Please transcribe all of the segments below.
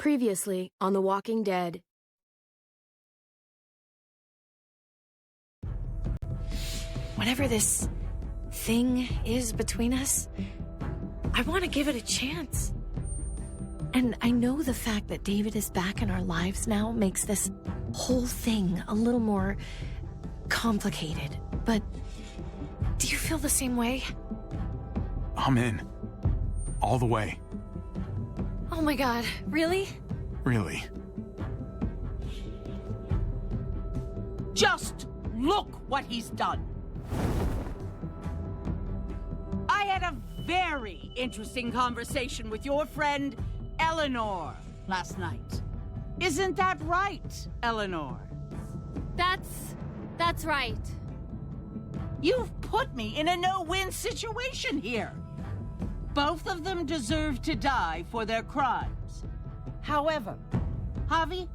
Previously on The Walking Dead. Whatever this thing is between us, I want to give it a chance. And I know the fact that David is back in our lives now makes this whole thing a little more complicated. But do you feel the same way? I'm in. All the way. Oh my God, really? Really. Just look what he's done. I had a very interesting conversation with your friend Eleanor last night. Isn't that right, Eleanor? That's right. You've put me in a no-win situation here. Both of them deserve to die for their crimes. However, Javi,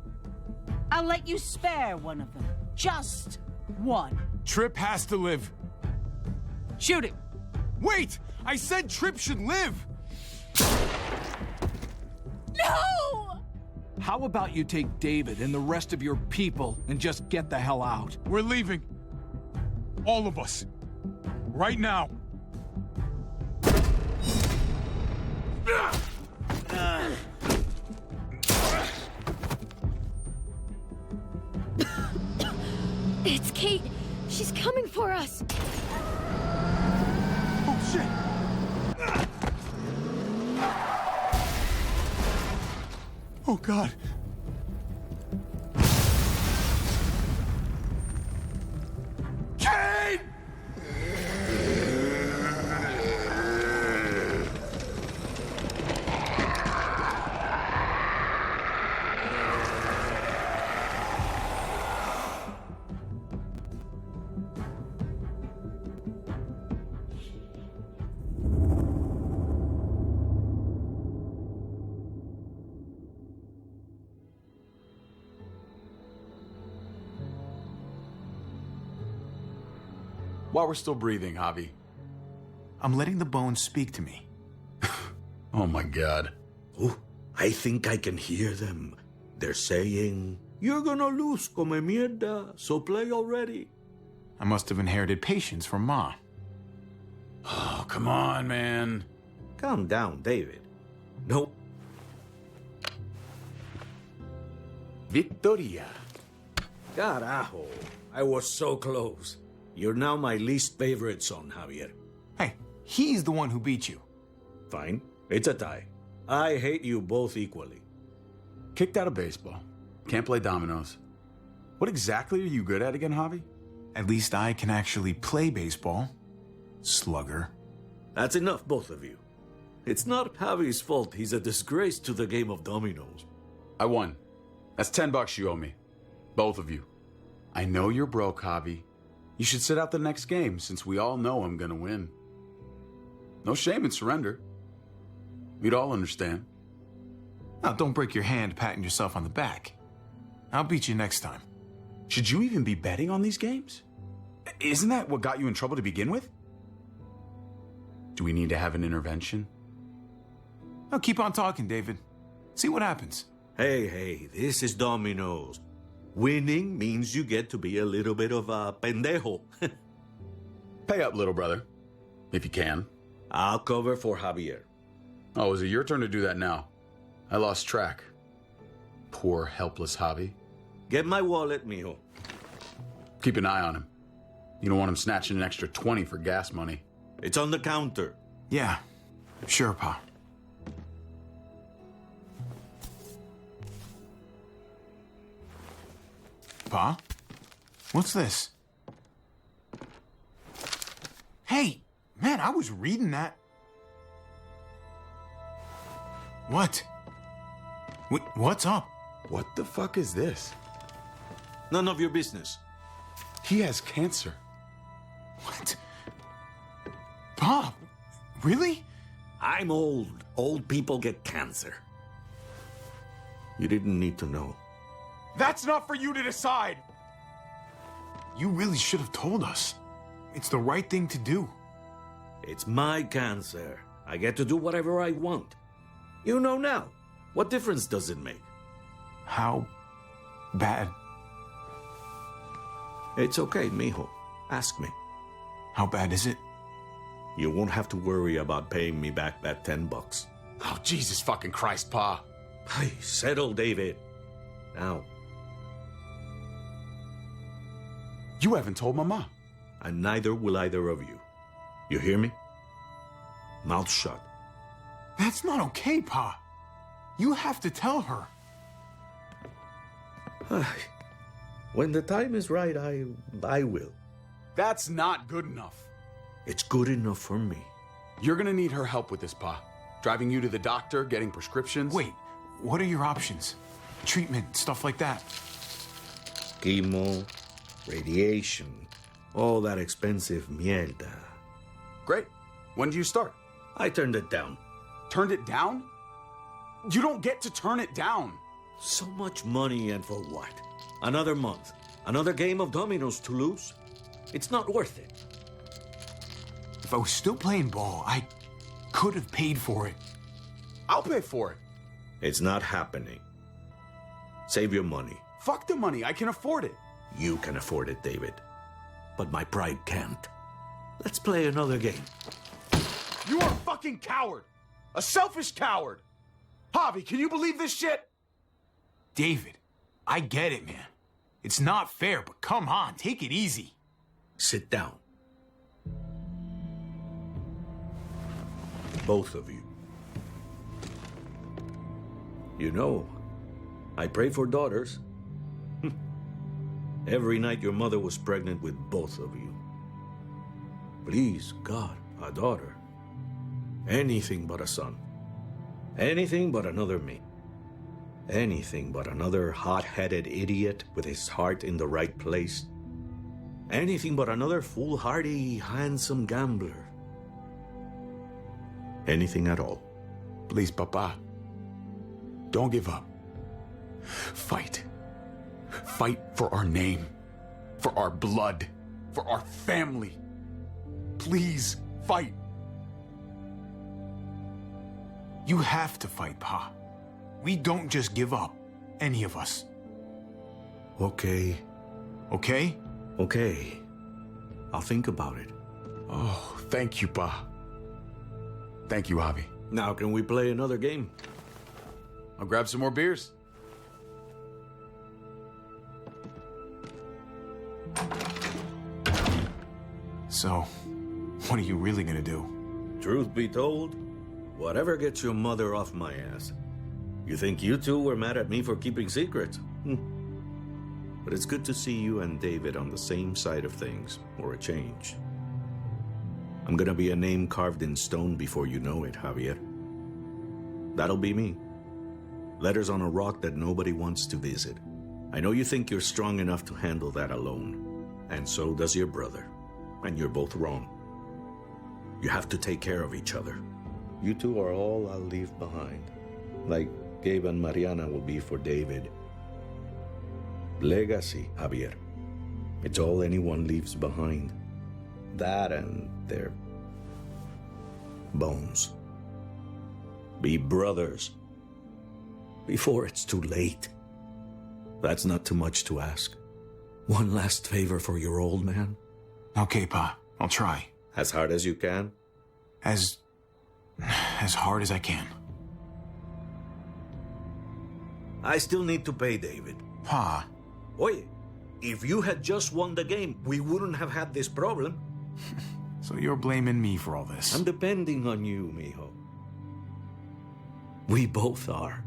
I'll let you spare one of them. Just one. Tripp has to live. Shoot him. Wait! I said Tripp should live! No! How about you take David and the rest of your people and just get the hell out? We're leaving. All of us. Right now. It's Kate. She's coming for us. Oh, shit! Oh, God. Kate! While we're still breathing, Javi. I'm letting the bones speak to me. Oh my God. Oh, I think I can hear them. They're saying, "You're gonna lose, come mierda, so play already." I must have inherited patience from Ma. Oh, come on, man. Calm down, David. Nope. Victoria. Carajo, I was so close. You're now my least favorite son, Javier. Hey, he's the one who beat you. Fine, it's a tie. I hate you both equally. Kicked out of baseball. Can't play dominoes. What exactly are you good at again, Javi? At least I can actually play baseball. Slugger. That's enough, both of you. It's not Javi's fault he's a disgrace to the game of dominoes. I won. That's $10 you owe me. Both of you. I know you're broke, Javi. You should sit out the next game, since we all know I'm gonna win. No shame in surrender. We'd all understand. Now, don't break your hand patting yourself on the back. I'll beat you next time. Should you even be betting on these games? Isn't that what got you in trouble to begin with? Do we need to have an intervention? Now, keep on talking, David. See what happens. Hey, this is dominoes. Winning means you get to be a little bit of a pendejo. Pay up, little brother. If you can. I'll cover for Javier. Oh, is it your turn to do that now? I lost track. Poor, helpless Javi. Get my wallet, mijo. Keep an eye on him. You don't want him snatching an extra 20 for gas money. It's on the counter. Yeah, sure, Pa. Pa? What's this? Hey, man, I was reading that. What? What's up? What the fuck is this? None of your business. He has cancer. What? Pa, really? I'm old. Old people get cancer. You didn't need to know. That's not for you to decide. You really should have told us. It's the right thing to do. It's my cancer. I get to do whatever I want. You know now. What difference does it make? How bad? It's okay, mijo. Ask me. How bad is it? You won't have to worry about paying me back that $10. Oh, Jesus fucking Christ, Pa. Hey, settle, David. Now. You haven't told Mama. And neither will either of you. You hear me? Mouth shut. That's not okay, Pa. You have to tell her. When the time is right, I will. That's not good enough. It's good enough for me. You're gonna need her help with this, Pa. Driving you to the doctor, getting prescriptions. Wait, what are your options? Treatment, stuff like that. Chemo, radiation, all that expensive mierda. Great. When do you start? I turned it down. Turned it down? You don't get to turn it down. So much money, and for what? Another month. Another game of dominoes to lose? It's not worth it. If I was still playing ball, I could have paid for it. I'll pay for it. It's not happening. Save your money. Fuck the money. I can afford it. You can afford it, David. But my pride can't. Let's play another game. You are a fucking coward. A selfish coward. Javi, can you believe this shit? David, I get it, man. It's not fair, but come on, take it easy. Sit down. Both of you. You know, I pray for daughters. Every night your mother was pregnant with both of you. Please, God, a daughter. Anything but a son. Anything but another me. Anything but another hot-headed idiot with his heart in the right place. Anything but another foolhardy, handsome gambler. Anything at all. Please, Papa. Don't give up. Fight. Fight for our name, for our blood, for our family. Please, fight. You have to fight, Pa. We don't just give up, any of us. Okay. Okay? Okay. I'll think about it. Oh, thank you, Pa. Thank you, Javi. Now can we play another game? I'll grab some more beers. So, what are you really gonna do? Truth be told, whatever gets your mother off my ass. You think you two were mad at me for keeping secrets? But it's good to see you and David on the same side of things, or a change. I'm gonna be a name carved in stone before you know it, Javier. That'll be me. Letters on a rock that nobody wants to visit. I know you think you're strong enough to handle that alone, and so does your brother. And you're both wrong. You have to take care of each other. You two are all I'll leave behind. Like Gabe and Mariana will be for David. Legacy, Javier. It's all anyone leaves behind. That and their bones. Be brothers. Before it's too late. That's not too much to ask. One last favor for your old man. Okay, Pa. I'll try. As hard as you can. As hard as I can. I still need to pay David. Pa. Oye, if you had just won the game, we wouldn't have had this problem. So you're blaming me for all this? I'm depending on you, mijo. We both are.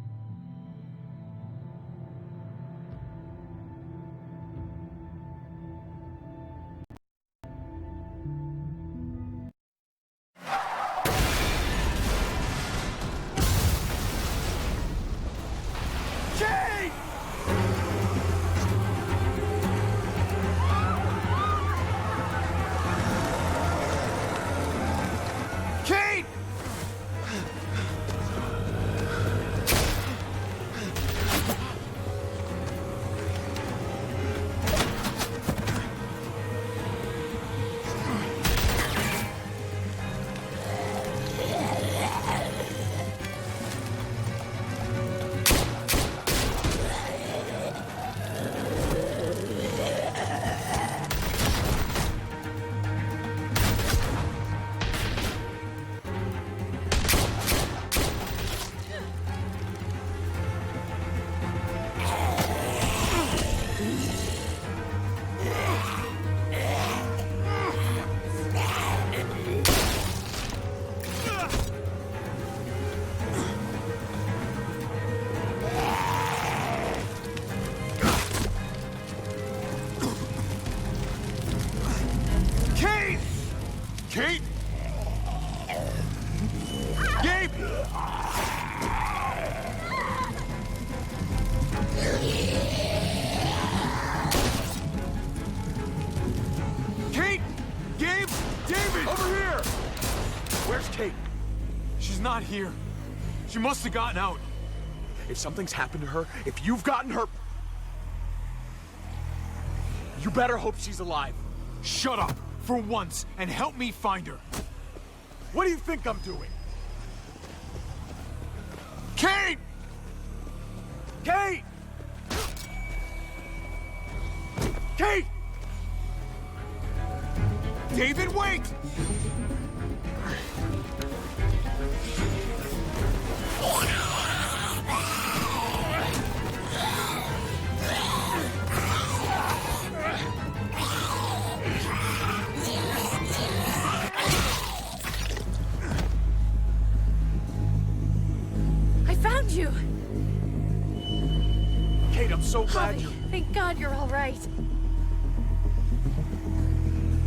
Kate, she's not here. She must have gotten out. If something's happened to her, if you've gotten her... You better hope she's alive. Shut up, for once, and help me find her. What do you think I'm doing? Kate! Kate! Kate! David, wait! I found you! Kate, I'm so glad Javi, you're... thank God you're all right.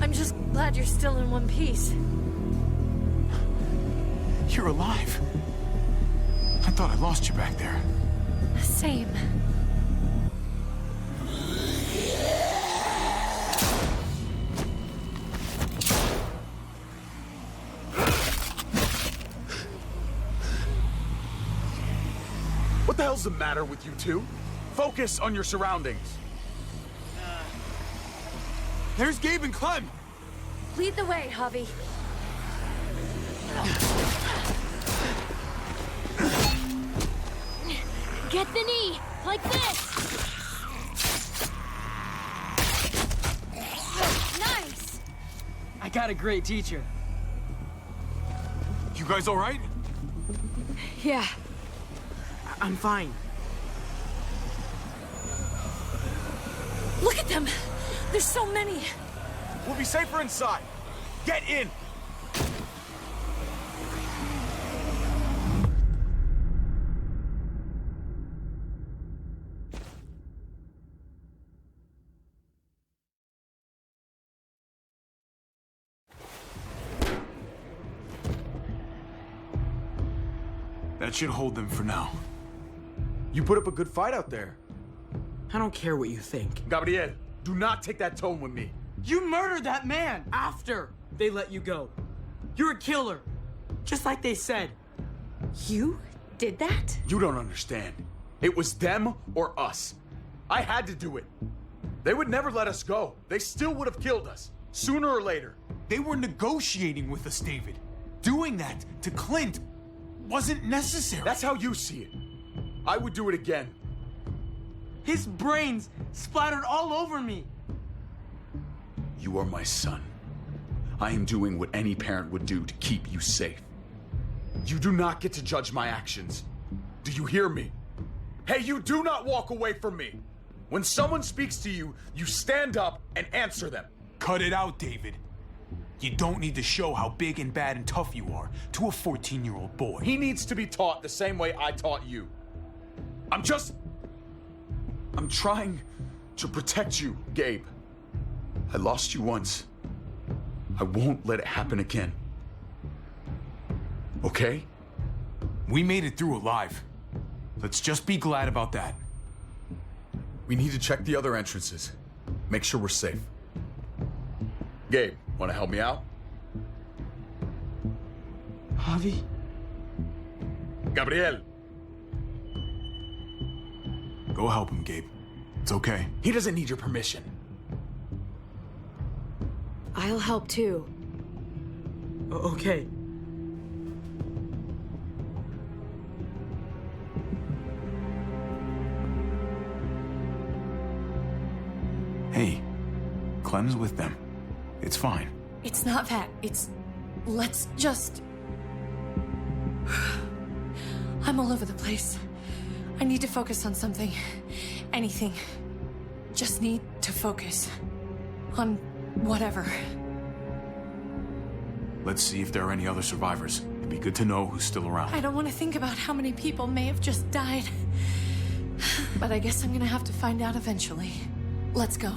I'm just glad you're still in one piece. You're alive. I thought I lost you back there. Same. What the hell's the matter with you two? Focus on your surroundings. There's Gabe and Clem. Lead the way, Javi. Get the knee, like this. Nice. I got a great teacher. You guys all right? Yeah. I'm fine. Look at them! There's so many! We'll be safer inside. Get in! That should hold them for now. You put up a good fight out there. I don't care what you think. Gabriel, do not take that tone with me. You murdered that man after they let you go. You're a killer, just like they said. You did that? You don't understand. It was them or us. I had to do it. They would never let us go. They still would have killed us, sooner or later. They were negotiating with us, David. Doing that to Clint wasn't necessary. That's how you see it. I would do it again. His brains splattered all over me. You are my son. I am doing what any parent would do to keep you safe. You do not get to judge my actions. Do you hear me? Hey, you do not walk away from me. When someone speaks to you, you stand up and answer them. Cut it out, David. You don't need to show how big and bad and tough you are to a 14-year-old boy. He needs to be taught the same way I taught you. I'm trying to protect you, Gabe. I lost you once. I won't let it happen again. Okay? We made it through alive. Let's just be glad about that. We need to check the other entrances. Make sure we're safe. Gabe, want to help me out? Javi? Gabriel. Go help him, Gabe. It's okay. He doesn't need your permission. I'll help too. Okay. Hey, Clem's with them. It's fine. It's not that. It's... Let's just... I'm all over the place. I need to focus on something. Anything. Just need to focus. On whatever. Let's see if there are any other survivors. It'd be good to know who's still around. I don't want to think about how many people may have just died. But I guess I'm gonna have to find out eventually. Let's go.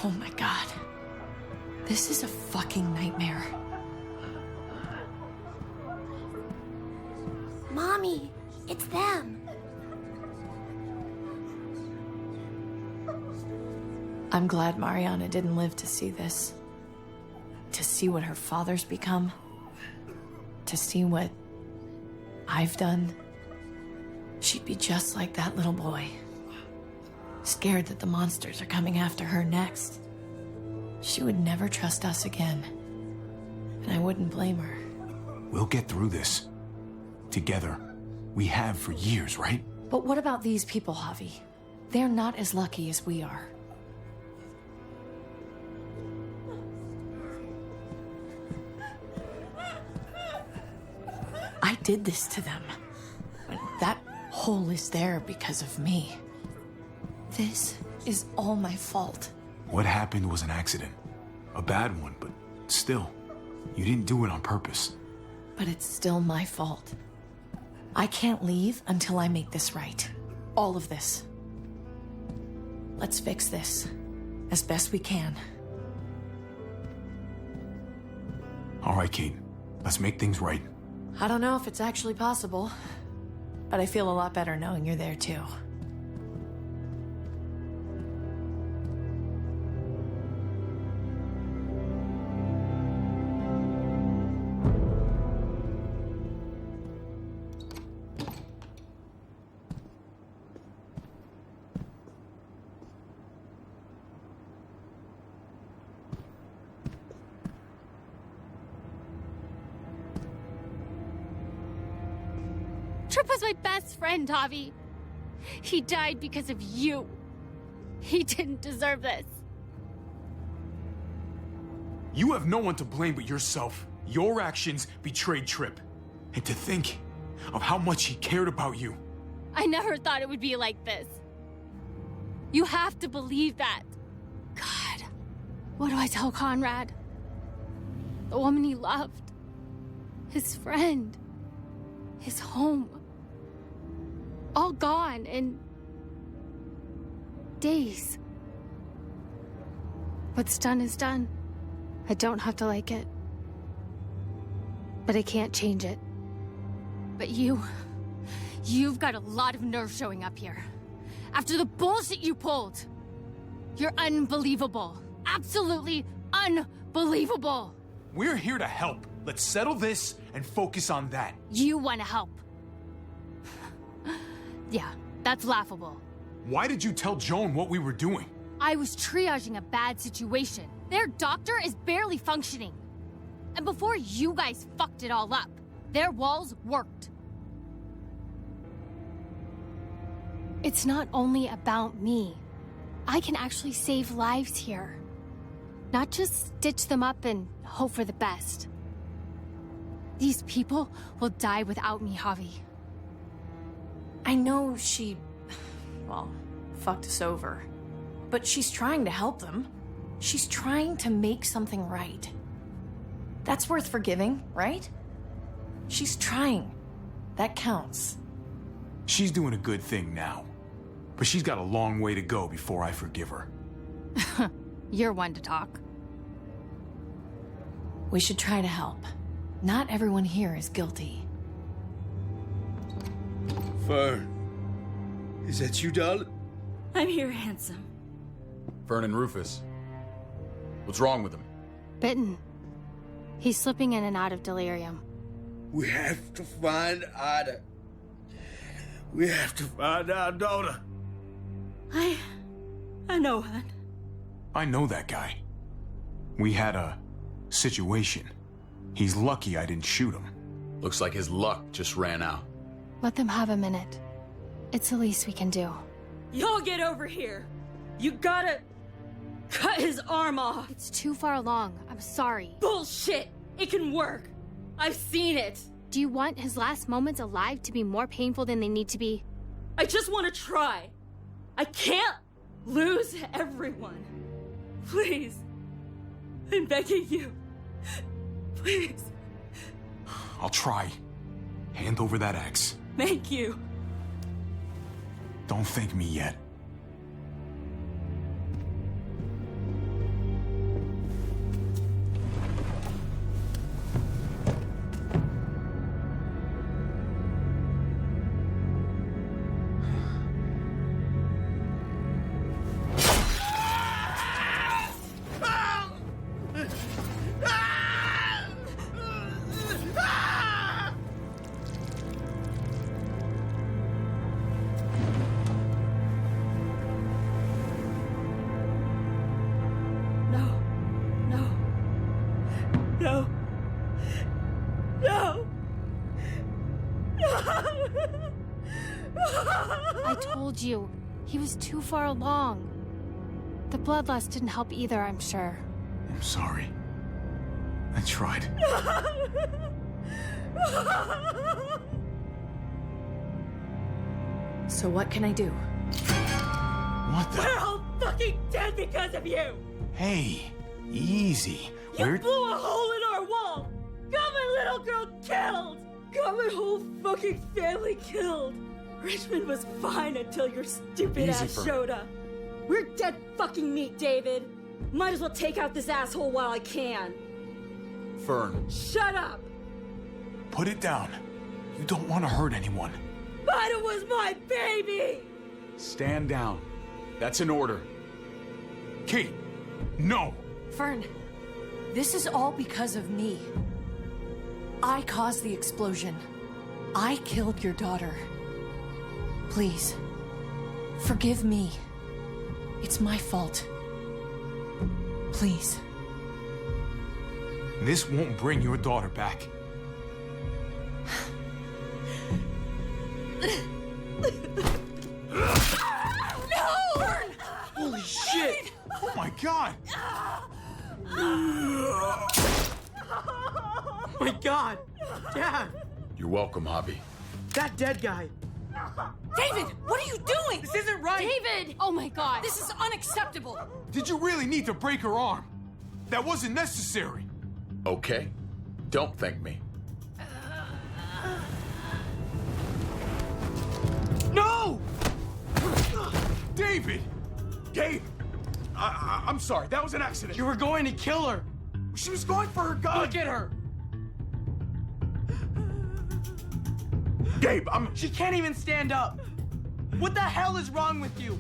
Oh my God. This is a fucking nightmare. Mommy, it's them. I'm glad Mariana didn't live to see this. To see what her father's become. To see what I've done. She'd be just like that little boy. Scared that the monsters are coming after her next. She would never trust us again. And I wouldn't blame her. We'll get through this. Together. We have for years, right? But what about these people, Javi? They're not as lucky as we are. I did this to them. That hole is there because of me. This is all my fault. What happened was an accident. A bad one, but still, you didn't do it on purpose. But it's still my fault. I can't leave until I make this right. All of this. Let's fix this as best we can. All right, Kate. Let's make things right. I don't know if it's actually possible, but I feel a lot better knowing you're there too. Tripp was my best friend, Javi. He died because of you. He didn't deserve this. You have no one to blame but yourself. Your actions betrayed Tripp. And to think of how much he cared about you. I never thought it would be like this. You have to believe that. God, what do I tell Conrad? The woman he loved. His friend. His home. All gone in days. What's done is done. I don't have to like it. But I can't change it. But you've got a lot of nerve showing up here. After the bullshit you pulled. You're unbelievable. Absolutely unbelievable. We're here to help. Let's settle this and focus on that. You want to help. Yeah, that's laughable. Why did you tell Joan what we were doing? I was triaging a bad situation. Their doctor is barely functioning. And before you guys fucked it all up, their walls worked. It's not only about me. I can actually save lives here. Not just stitch them up and hope for the best. These people will die without me, Javi. I know she, well, fucked us over. But she's trying to help them. She's trying to make something right. That's worth forgiving, right? She's trying. That counts. She's doing a good thing now. But she's got a long way to go before I forgive her. You're one to talk. We should try to help. Not everyone here is guilty. Fern. Is that you, darling? I'm here, handsome. Fern and Rufus. What's wrong with him? Bitten. He's slipping in and out of delirium. We have to find Ada. We have to find our daughter. I know, hon. I know that guy. We had a situation. He's lucky I didn't shoot him. Looks like his luck just ran out. Let them have a minute. It's the least we can do. Y'all get over here. You gotta cut his arm off. It's too far along. I'm sorry. Bullshit. It can work. I've seen it. Do you want his last moments alive to be more painful than they need to be? I just want to try. I can't lose everyone. Please. I'm begging you. Please. I'll try. Hand over that axe. Thank you. Don't thank me yet. No! I told you, he was too far along. The bloodlust didn't help either, I'm sure. I'm sorry. I tried. So what can I do? What the? We're all fucking dead because of you! Hey, easy. You blew a hole in our wall! Got my little girl killed! Got my whole fucking family killed! Richmond was fine until your stupid Easy, ass Fern. showed up. We're dead fucking meat, David. Might as well take out this asshole while I can. Fern, Shut up! put it down. You don't want to hurt anyone. But it was my baby! Stand down. That's an order. Kate, no! Fern, this is all because of me. I caused the explosion. I killed your daughter. Please, forgive me. It's my fault. Please. This won't bring your daughter back. No! Holy shit! Oh my god! Oh my god! Dad! You're welcome, Javi. That dead guy! David, what are you doing? This isn't right! David! Oh my god. This is unacceptable. Did you really need to break her arm? That wasn't necessary. Okay? Don't thank me. No! David! Gabe! I'm sorry, that was an accident. You were going to kill her! She was going for her gun! Look at her! Gabe, She can't even stand up! What the hell is wrong with you?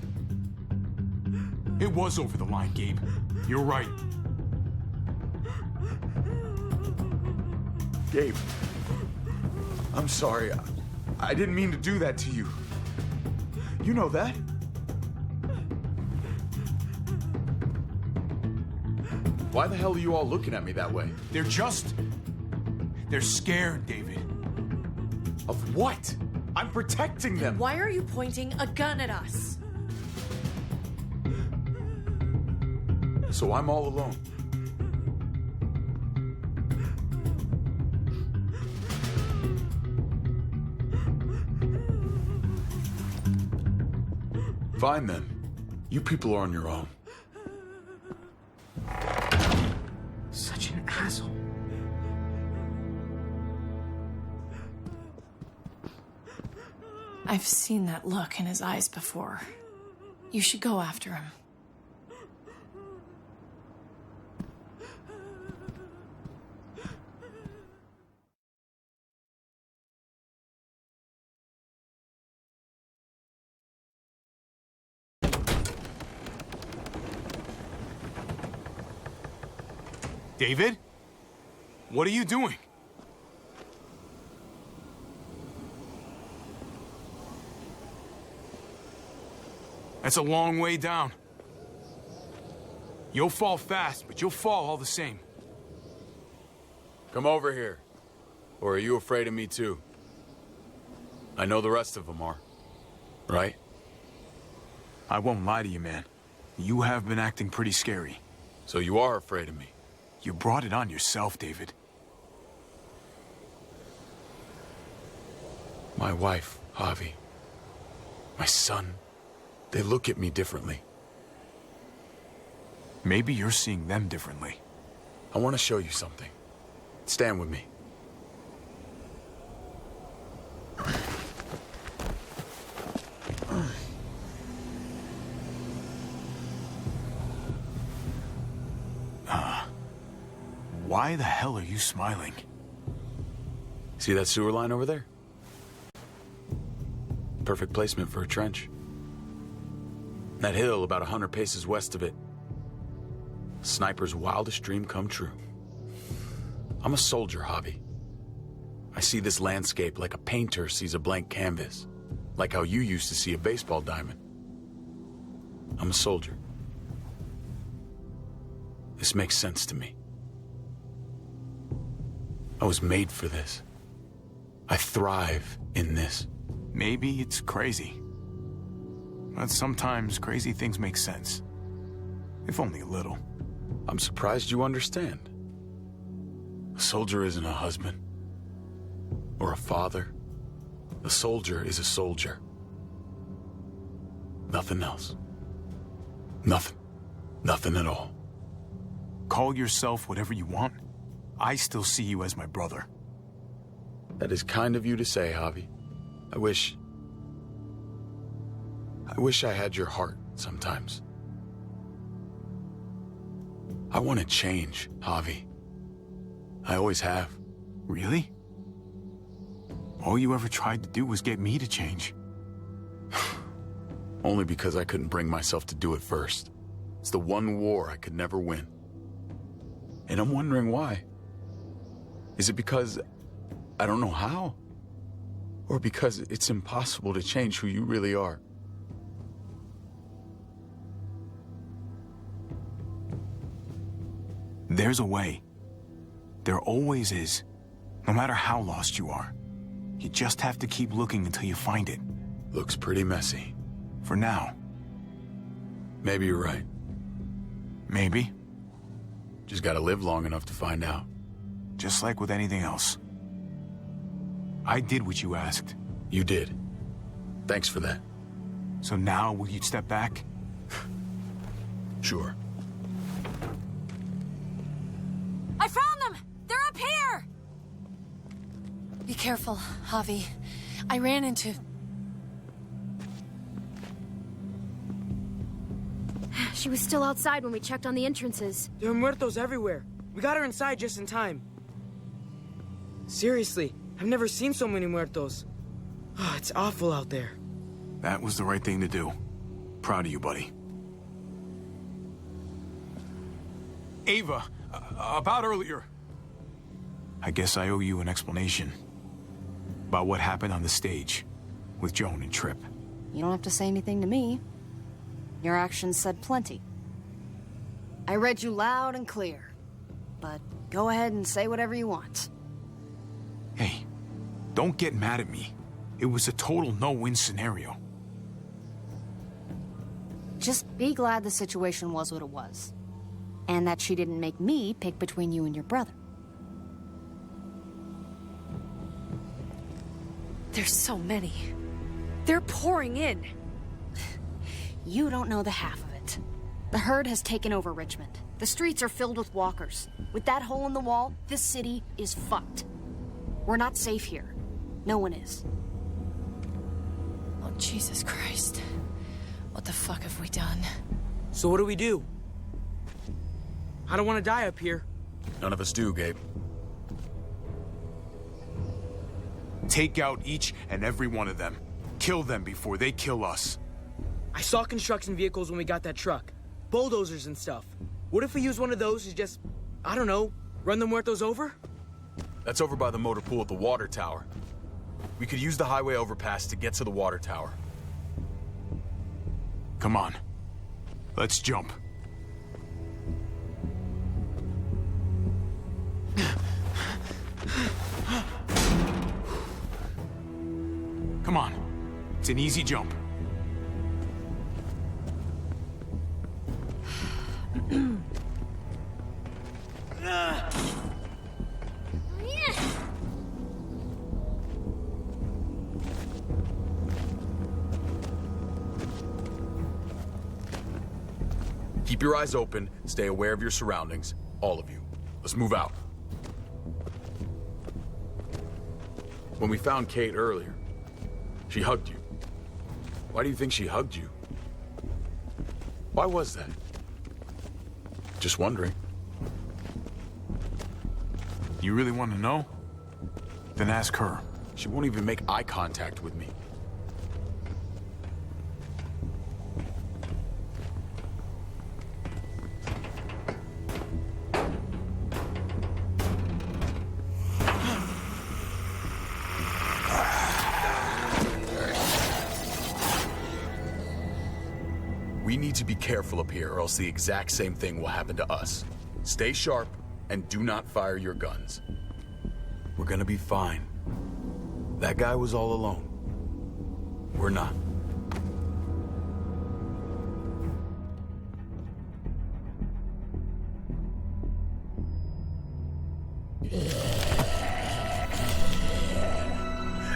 It was over the line, Gabe. You're right. Gabe, I'm sorry. I didn't mean to do that to you. You know that? Why the hell are you all looking at me that way? They're scared, David. Of what? I'm protecting them. Why are you pointing a gun at us? So I'm all alone. Fine then. You people are on your own. Such an asshole. I've seen that look in his eyes before. You should go after him. David? What are you doing? That's a long way down. You'll fall fast, but you'll fall all the same. Come over here. Or are you afraid of me too? I know the rest of them are. Right? I won't lie to you, man. You have been acting pretty scary. So you are afraid of me? You brought it on yourself, David. My wife, Javi. My son. They look at me differently. Maybe you're seeing them differently. I want to show you something. Stand with me. Why the hell are you smiling? See that sewer line over there? Perfect placement for a trench. That hill about 100 paces west of it. Sniper's wildest dream come true. I'm a soldier, Javi. I see this landscape like a painter sees a blank canvas. Like how you used to see a baseball diamond. I'm a soldier. This makes sense to me. I was made for this. I thrive in this. Maybe it's crazy. But sometimes crazy things make sense. If only a little. I'm surprised you understand. A soldier isn't a husband. Or a father. A soldier is a soldier. Nothing else. Nothing. Nothing at all. Call yourself whatever you want. I still see you as my brother. That is kind of you to say, Javi. I wish I had your heart sometimes. I want to change, Javi. I always have. Really? All you ever tried to do was get me to change. Only because I couldn't bring myself to do it first. It's the one war I could never win. And I'm wondering why. Is it because I don't know how? Or because it's impossible to change who you really are? There's a way. There always is. No matter how lost you are. You just have to keep looking until you find it. Looks pretty messy. For now. Maybe you're right. Maybe. Just gotta live long enough to find out. Just like with anything else. I did what you asked. You did. Thanks for that. So now, will you step back? Sure. I found them! They're up here! Be careful, Javi. I ran into... She was still outside when we checked on the entrances. There are muertos everywhere. We got her inside just in time. Seriously, I've never seen so many muertos. Oh, it's awful out there. That was the right thing to do. Proud of you, buddy. Ava, about earlier. I guess I owe you an explanation. About what happened on the stage with Joan and Tripp. You don't have to say anything to me. Your actions said plenty. I read you loud and clear. But go ahead and say whatever you want. Hey, don't get mad at me. It was a total no-win scenario. Just be glad the situation was what it was. And that she didn't make me pick between you and your brother. There's so many. They're pouring in. You don't know the half of it. The herd has taken over Richmond. The streets are filled with walkers. With that hole in the wall, this city is fucked. We're not safe here. No one is. Oh, Jesus Christ. What the fuck have we done? So what do we do? I don't want to die up here. None of us do, Gabe. Take out each and every one of them. Kill them before they kill us. I saw construction vehicles when we got that truck. Bulldozers and stuff. What if we use one of those to just, I don't know, run the muertos over? That's over by the motor pool at the water tower. We could use the highway overpass to get to the water tower. Come on. Let's jump. Come on. It's an easy jump. Keep your eyes open, stay aware of your surroundings, all of you. Let's move out. When we found Kate earlier, she hugged you. Why do you think she hugged you? Why was that? Just wondering. You really want to know? Then ask her. She won't even make eye contact with me. We need to be careful up here, or else the exact same thing will happen to us. Stay sharp, and do not fire your guns. gonna be fine. That guy was all alone. We're not.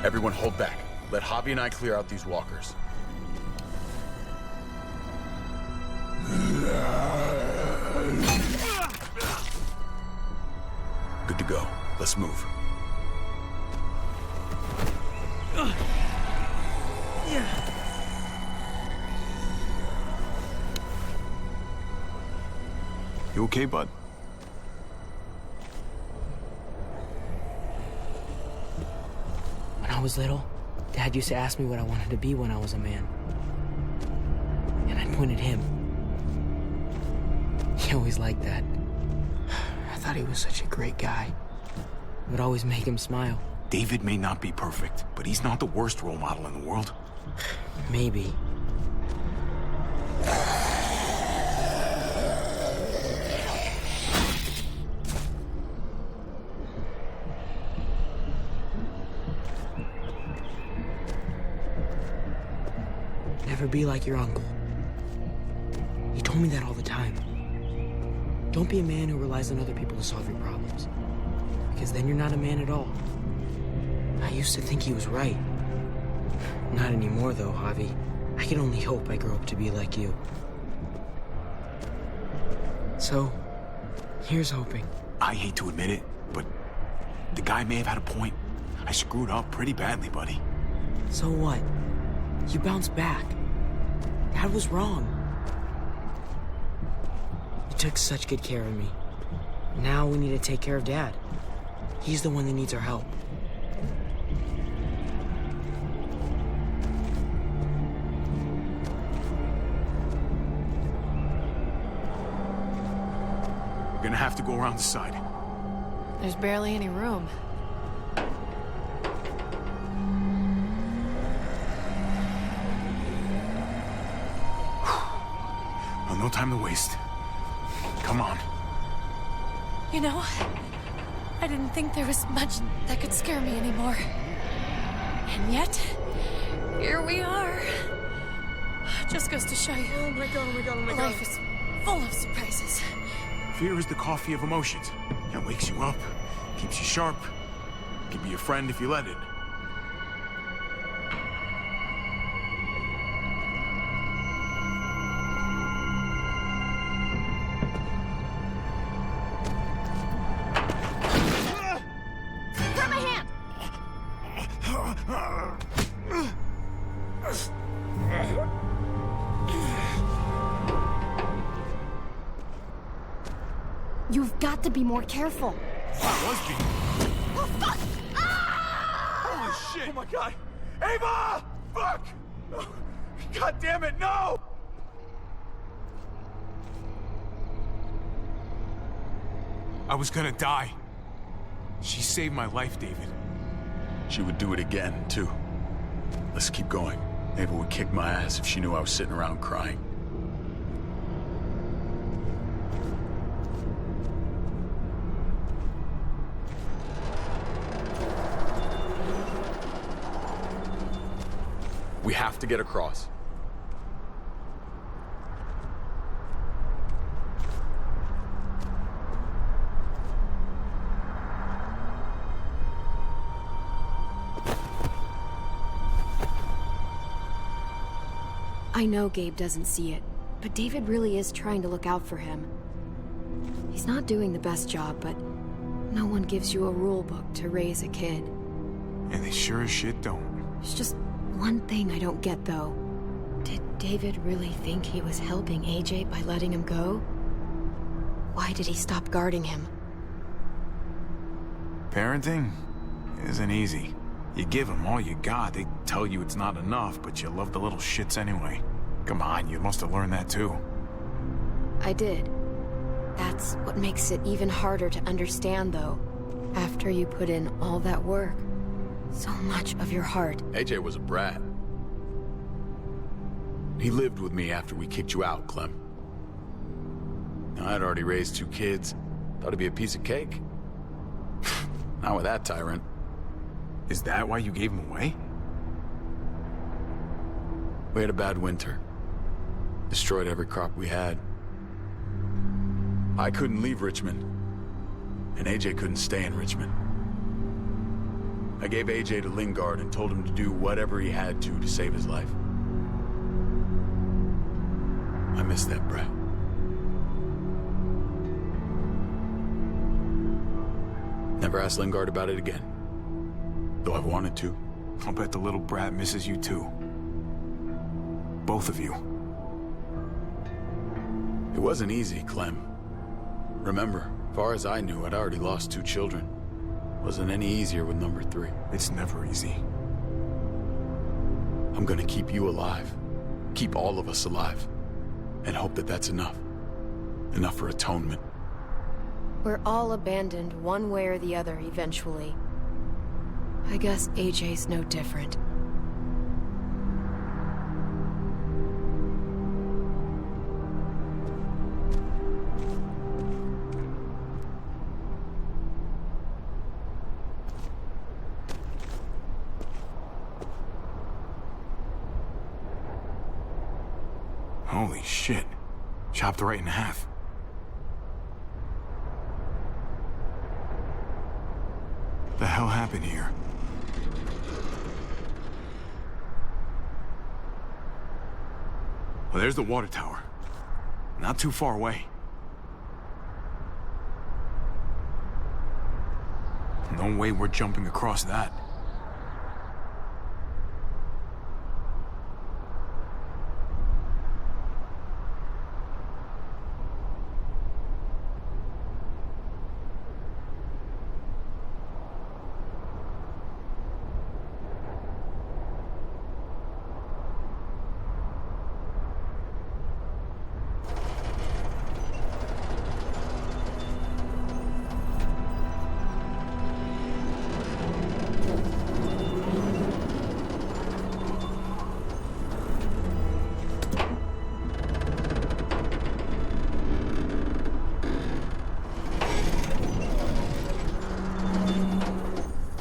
Everyone hold back. Let Javi and I clear out these walkers. Good to go. Let's move. You okay, bud? When I was little, Dad used to ask me what I wanted to be when I was a man. And I'd point at him. He always liked that. I thought he was such a great guy. It would always make him smile. David may not be perfect, but he's not the worst role model in the world. Maybe. Never be like your uncle. He told me that all the time. Don't be a man who relies on other people to solve your problems. Because then you're not a man at all. I used to think he was right. Not anymore, though, Javi. I can only hope I grow up to be like you. So, here's hoping. I hate to admit it, but the guy may have had a point. I screwed up pretty badly, buddy. So what? You bounced back. Dad was wrong. You took such good care of me. Now we need to take care of Dad. He's the one that needs our help. We're gonna have to go around the side. There's barely any room. Well, no time to waste. Come on. You know, I didn't think there was much that could scare me anymore. And yet, here we are. Just goes to show you. Oh my god, oh my god, oh my god. Life is full of surprises. Fear is the coffee of emotions. It wakes you up, keeps you sharp, can be your friend if you let it. Grab my hand! You've got to be more careful. I was being... Oh, fuck! Holy shit! Oh my god! Ava! Fuck! God damn it, no! I was gonna die. She saved my life, David. She would do it again, too. Let's keep going. Ava would kick my ass if she knew I was sitting around crying. We have to get across. I know Gabe doesn't see it, but David really is trying to look out for him. He's not doing the best job, but no one gives you a rule book to raise a kid. And they sure as shit don't. There's just one thing I don't get, though. Did David really think he was helping AJ by letting him go? Why did he stop guarding him? Parenting isn't easy. You give them all you got, they tell you it's not enough, but you love the little shits anyway. Come on, you must have learned that too. I did. That's what makes it even harder to understand, though. After you put in all that work. So much of your heart. AJ was a brat. He lived with me after we kicked you out, Clem. I'd already raised 2 kids. Thought it'd be a piece of cake. Not with that tyrant. Is that why you gave him away? We had a bad winter. Destroyed every crop we had. I couldn't leave Richmond. And AJ couldn't stay in Richmond. I gave AJ to Lingard and told him to do whatever he had to save his life. I miss that brat. Never asked Lingard about it again. Though I've wanted to. I'll bet the little brat misses you too. Both of you. It wasn't easy, Clem. Remember, far as I knew, I'd already lost 2 children. Wasn't any easier with number 3. It's never easy. I'm gonna keep you alive. Keep all of us alive. And hope that that's enough. Enough for atonement. We're all abandoned one way or the other eventually. I guess AJ's no different. Holy shit. Chopped right in half. The hell happened here? Well, there's the water tower. Not too far away. No way we're jumping across that.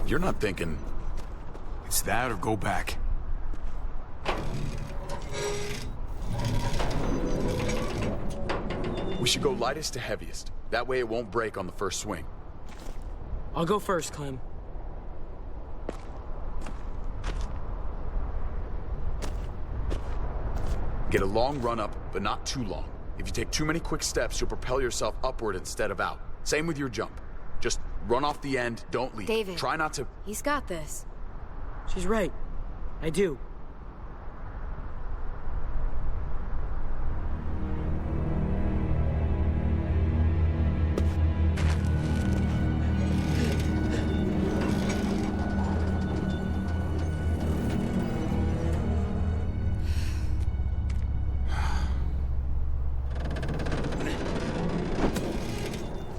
You're not thinking... It's that or go back. We should go lightest to heaviest. That way it won't break on the first swing. I'll go first, Clem. Get a long run up, but not too long. If you take too many quick steps, you'll propel yourself upward instead of out. Same with your jump. Just run off the end, don't leave. David. Try not to... He's got this. She's right. I do.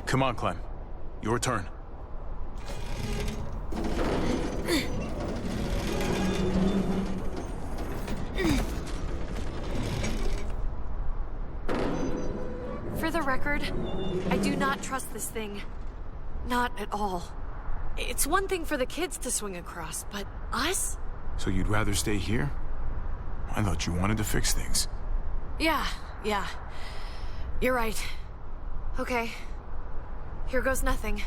Come on, Clem. Your turn. For the record, I do not trust this thing. Not at all. It's one thing for the kids to swing across, but us? So you'd rather stay here? I thought you wanted to fix things. Yeah. You're right. Okay. Here goes nothing.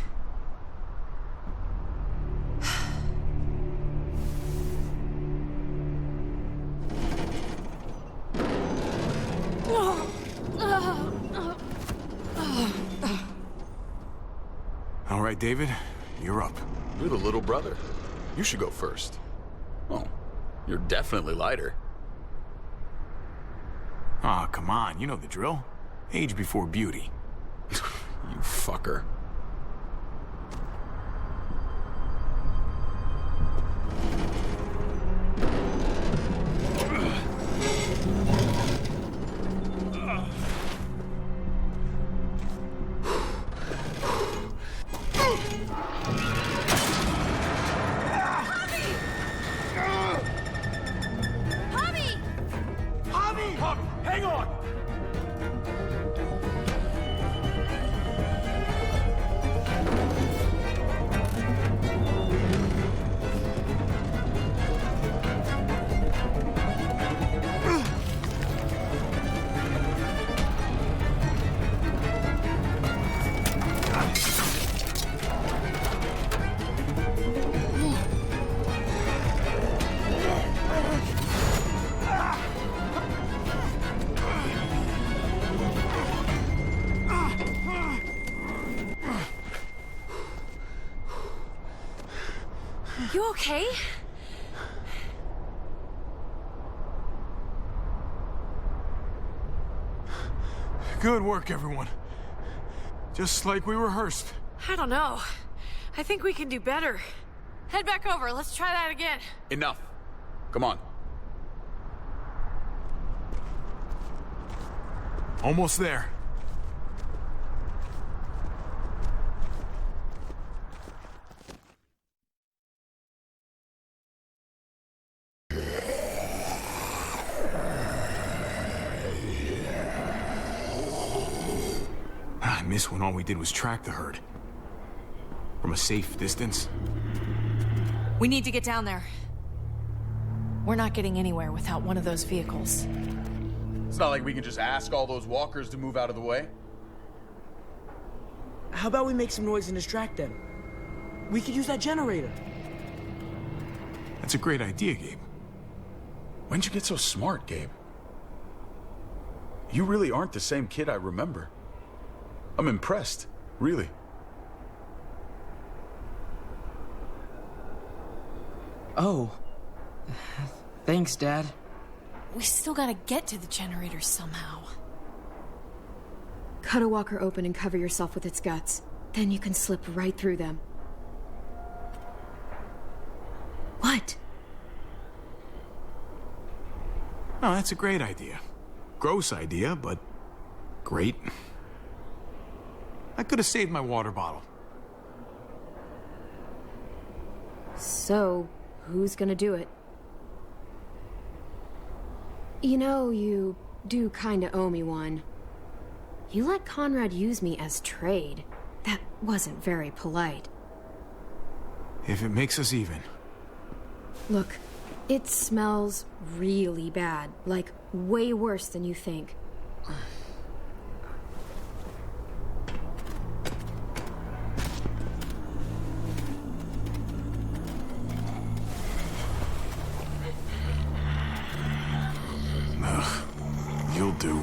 All right, David, you're up. You're the little brother. You should go first. Oh, you're definitely lighter. Aw, come on, you know the drill. Age before beauty. You fucker. Hang on! You okay? Good work, everyone. Just like we rehearsed. I don't know. I think we can do better. Head back over. Let's try that again. Enough. Come on. Almost there. I miss when all we did was track the herd. From a safe distance. We need to get down there. We're not getting anywhere without one of those vehicles. It's not like we can just ask all those walkers to move out of the way. How about we make some noise and distract them? We could use that generator. That's a great idea, Gabe. When'd you get so smart, Gabe? You really aren't the same kid I remember. I'm impressed, really. Oh. Thanks, Dad. We still gotta get to the generator somehow. Cut a walker open and cover yourself with its guts. Then you can slip right through them. What? No, that's a great idea. Gross idea, but great. I could have saved my water bottle. So, who's gonna do it? You know, you do kinda owe me one. You let Conrad use me as trade. That wasn't very polite. If it makes us even. Look, it smells really bad. Like, way worse than you think. You'll do.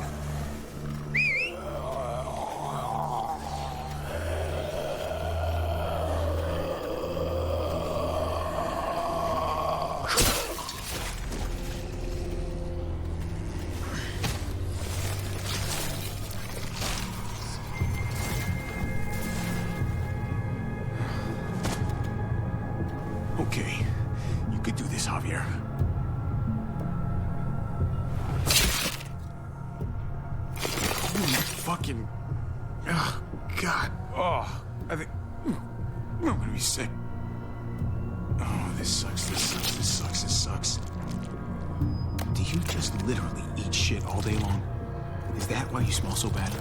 Okay, you could do this, Javier. Fucking... Oh, God. Oh, I think... I'm gonna be sick. Oh, this sucks, this sucks, this sucks, this sucks. Do you just literally eat shit all day long? Is that why you smell so bad?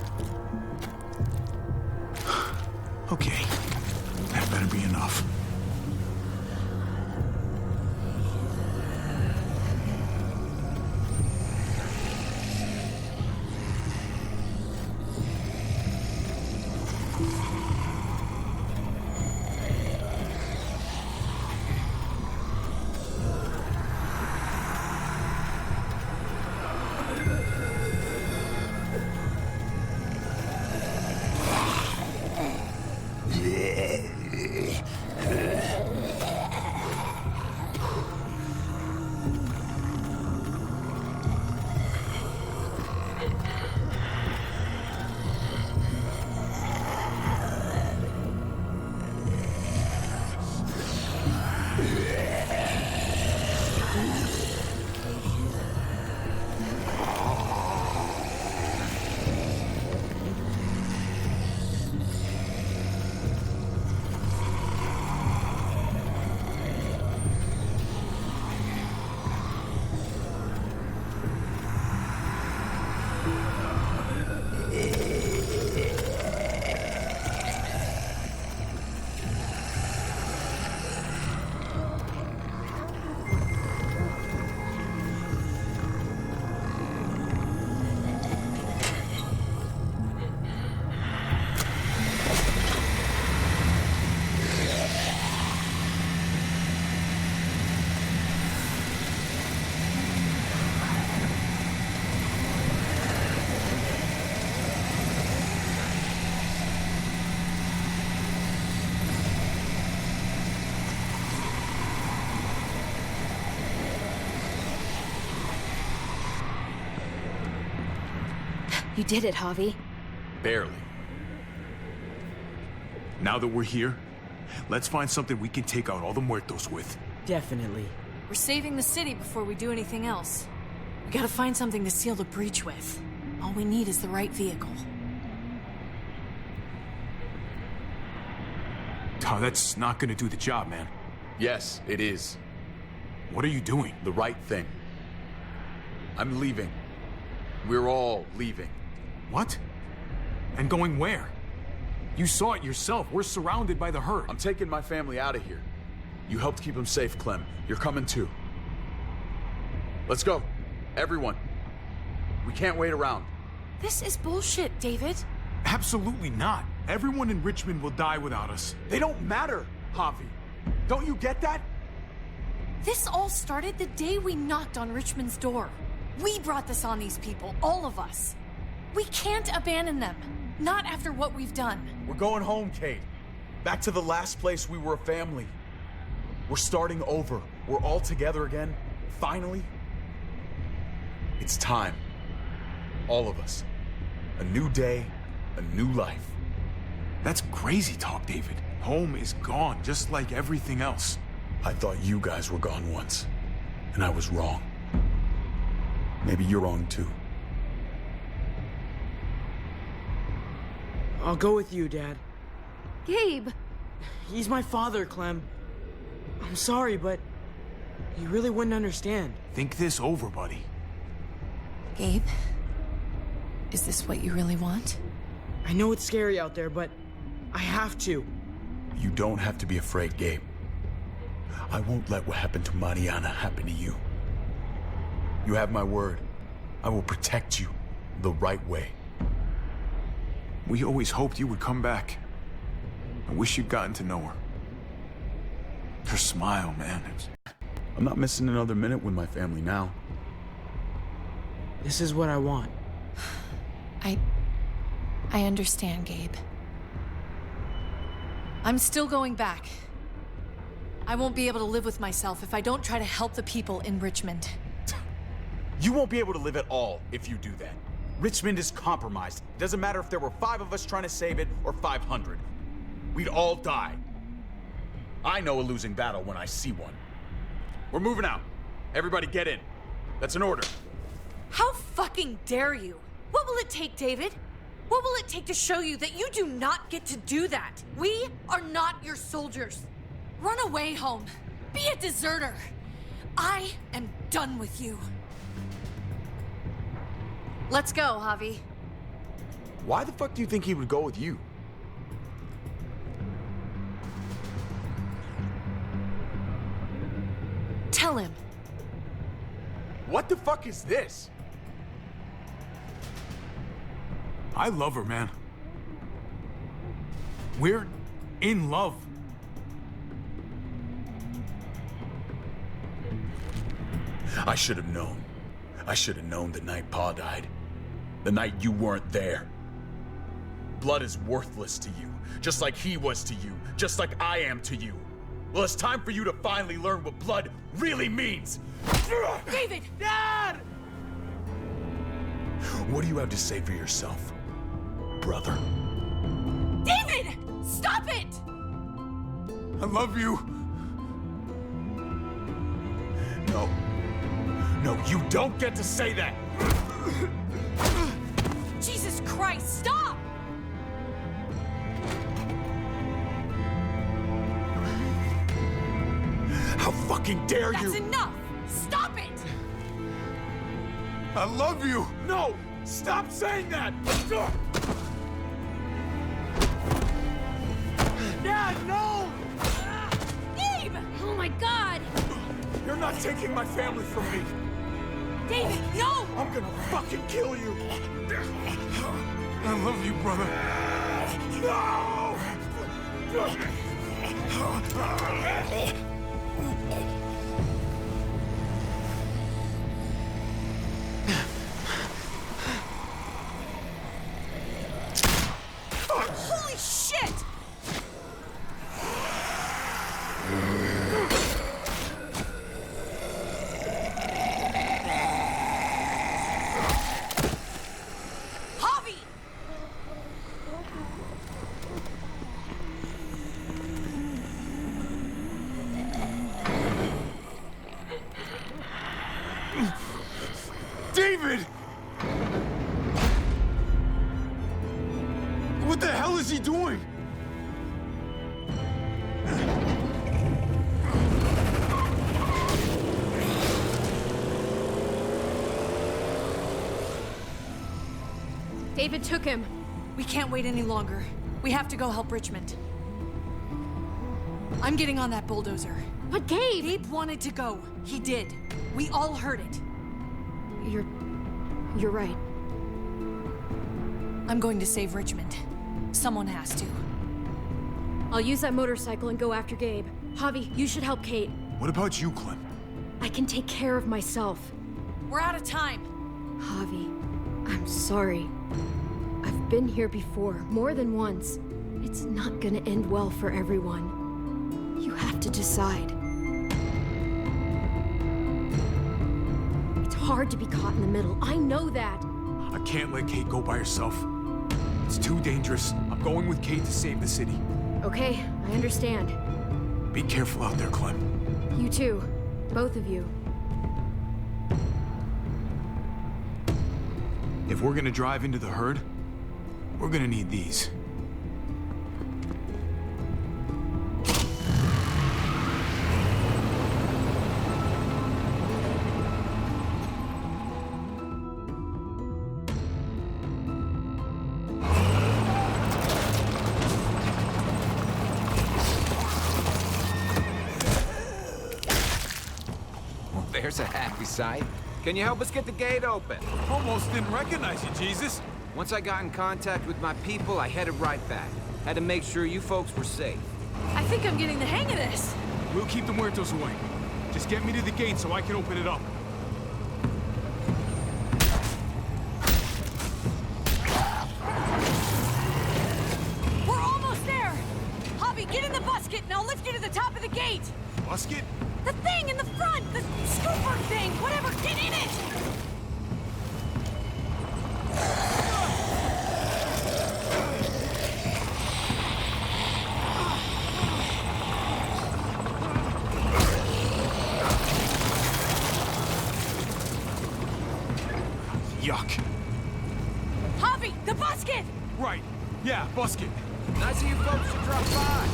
Okay. That better be enough. You did it, Javi. Barely. Now that we're here, let's find something we can take out all the muertos with. Definitely. We're saving the city before we do anything else. We gotta find something to seal the breach with. All we need is the right vehicle. Oh, that's not gonna do the job, man. Yes, it is. What are you doing? The right thing. I'm leaving. We're all leaving. What? And going where? You saw it yourself. We're surrounded by the herd. I'm taking my family out of here. You helped keep them safe, Clem. You're coming too. Let's go. Everyone. We can't wait around. This is bullshit, David. Absolutely not. Everyone in Richmond will die without us. They don't matter, Javi. Don't you get that? This all started the day we knocked on Richmond's door. We brought this on these people, all of us. We can't abandon them. Not after what we've done. We're going home, Kate. Back to the last place we were a family. We're starting over. We're all together again. Finally. It's time. All of us. A new day, a new life. That's crazy talk, David. Home is gone, just like everything else. I thought you guys were gone once, and I was wrong. Maybe you're wrong too. I'll go with you, Dad. Gabe! He's my father, Clem. I'm sorry, but he really wouldn't understand. Think this over, buddy. Gabe, is this what you really want? I know it's scary out there, but I have to. You don't have to be afraid, Gabe. I won't let what happened to Mariana happen to you. You have my word. I will protect you the right way. We always hoped you would come back. I wish you'd gotten to know her. Her smile, man. I'm not missing another minute with my family now. This is what I want. I understand, Gabe. I'm still going back. I won't be able to live with myself if I don't try to help the people in Richmond. You won't be able to live at all if you do that. Richmond is compromised. It doesn't matter if there were 5 of us trying to save it or 500. We'd all die. I know a losing battle when I see one. We're moving out. Everybody get in. That's an order. How fucking dare you? What will it take, David? What will it take to show you that you do not get to do that? We are not your soldiers. Run away home. Be a deserter. I am done with you. Let's go, Javi. Why the fuck do you think he would go with you? Tell him. What the fuck is this? I love her, man. We're in love. I should have known. I should have known the night Pa died. The night you weren't there. Blood is worthless to you, just like he was to you, just like I am to you. Well, it's time for you to finally learn what blood really means. David! Dad! What do you have to say for yourself, brother? David! Stop it! I love you. No. No, you don't get to say that! Jesus Christ, stop! How fucking dare you! That's enough! Stop it! I love you! No! Stop saying that! Dad, no! Gabe! Oh my god! You're not taking my family from me! David, no! I'm gonna fucking kill you! I love you, brother. No! Holy shit! David took him. We can't wait any longer. We have to go help Richmond. I'm getting on that bulldozer. But Gabe! Gabe wanted to go. He did. We all heard it. You're right. I'm going to save Richmond. Someone has to. I'll use that motorcycle and go after Gabe. Javi, you should help Kate. What about you, Clem? I can take care of myself. We're out of time. Javi, I'm sorry. I've been here before, more than once. It's not gonna end well for everyone. You have to decide. It's hard to be caught in the middle. I know that. I can't let Kate go by herself. It's too dangerous. I'm going with Kate to save the city. Okay, I understand. Be careful out there, Clem. You too. Both of you. If we're gonna drive into the herd, we're gonna need these. There's a happy sight. Can you help us get the gate open? Almost didn't recognize you, Jesus. Once I got in contact with my people, I headed right back. Had to make sure you folks were safe. I think I'm getting the hang of this. We'll keep the muertos away. Just get me to the gate so I can open it up. We're almost there. Javi, get in the busket and I'll lift you to the top of the gate. Busket? The thing in the front! The scooper thing! Whatever! Get in it! Yuck. Javi, the busket! Right. Yeah, busket. Nice of you folks to drop by.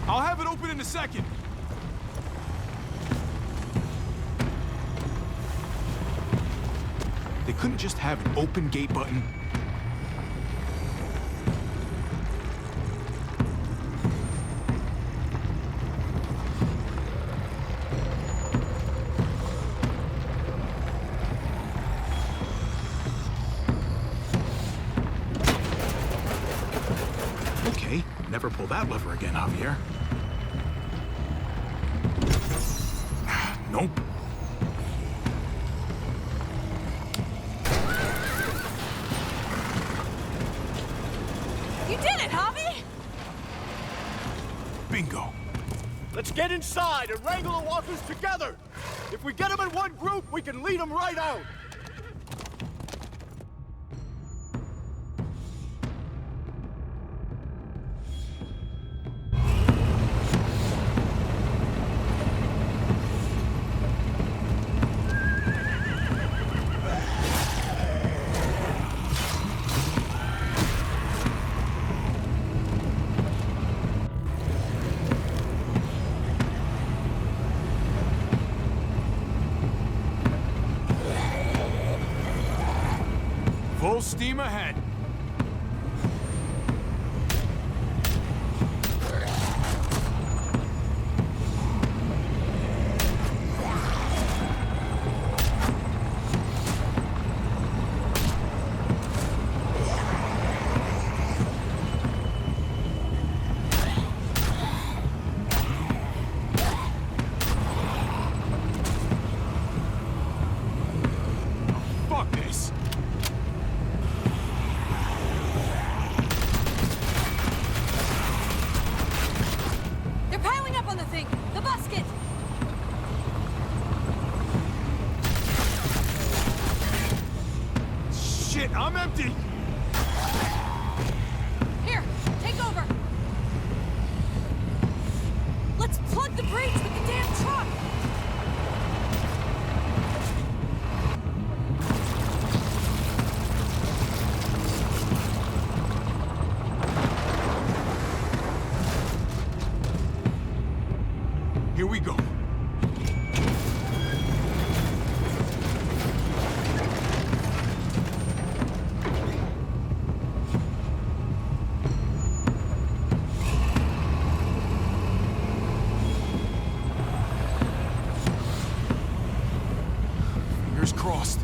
I'll have it open in a second. They couldn't just have an open gate button. Okay, never pull that lever again, Javier. Nope. You did it, Javi! Bingo. Let's get inside and wrangle the walkers together! If we get them in one group, we can lead them right out! Full steam ahead. Fuck this. we go. Fingers crossed.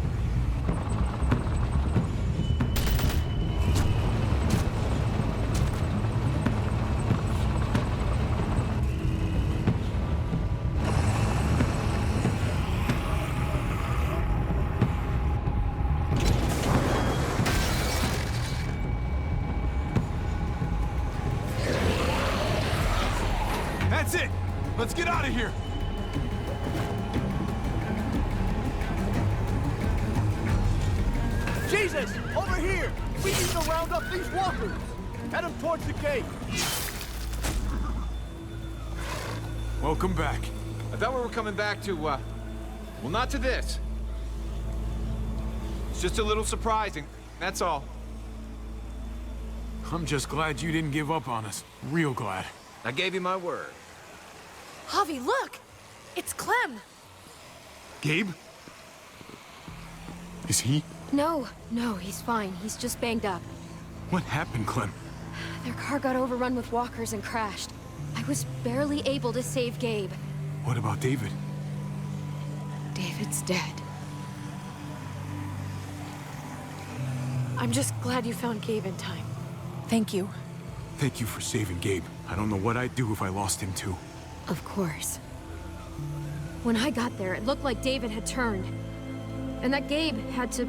That's it! Let's get out of here! Jesus! Over here! We need to round up these walkers! Head them towards the gate! Welcome back. I thought we were coming back to, well, not to this. It's just a little surprising, that's all. I'm just glad you didn't give up on us. Real glad. I gave you my word. Javi, look! It's Clem! Gabe? Is he? No, he's fine. He's just banged up. What happened, Clem? Their car got overrun with walkers and crashed. I was barely able to save Gabe. What about David? David's dead. I'm just glad you found Gabe in time. Thank you. Thank you for saving Gabe. I don't know what I'd do if I lost him too. Of course. When I got there, it looked like David had turned. And that Gabe had to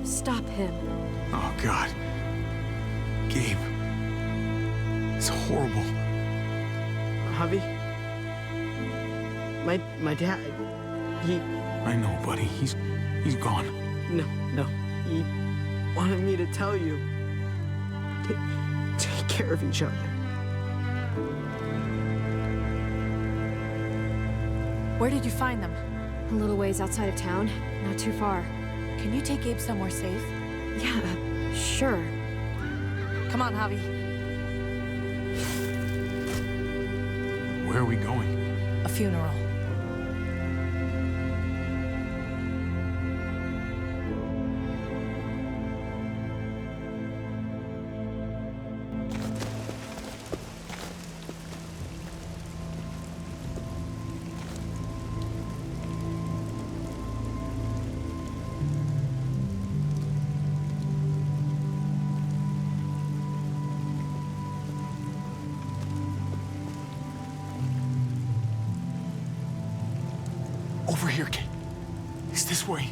stop him. Oh, God. Gabe. It's horrible. Javi? My dad, he... I know, buddy. He's gone. No. He wanted me to tell you. Take care of each other. Where did you find them? A little ways outside of town. Not too far. Can you take Gabe somewhere safe? Yeah, sure. Come on, Javi. Where are we going? A funeral. Over here, kid. It's this way.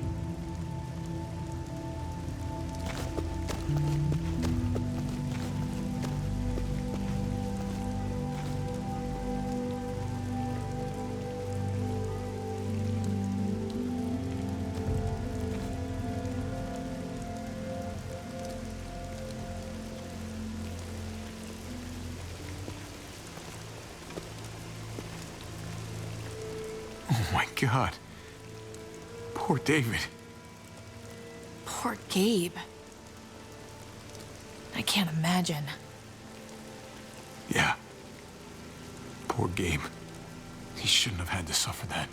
Oh my God. Poor David. Poor Gabe. I can't imagine. Yeah. Poor Gabe. He shouldn't have had to suffer that.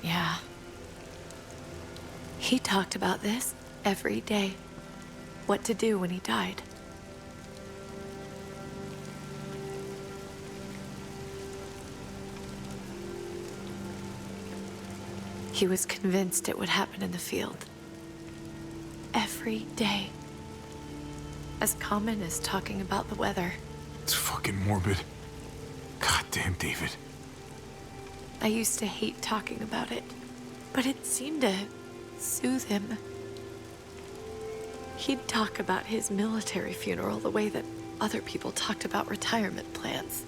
Yeah. He talked about this every day. What to do when he died. He was convinced it would happen in the field. Every day. As common as talking about the weather. It's fucking morbid. Goddamn, David. I used to hate talking about it, but it seemed to soothe him. He'd talk about his military funeral the way that other people talked about retirement plans.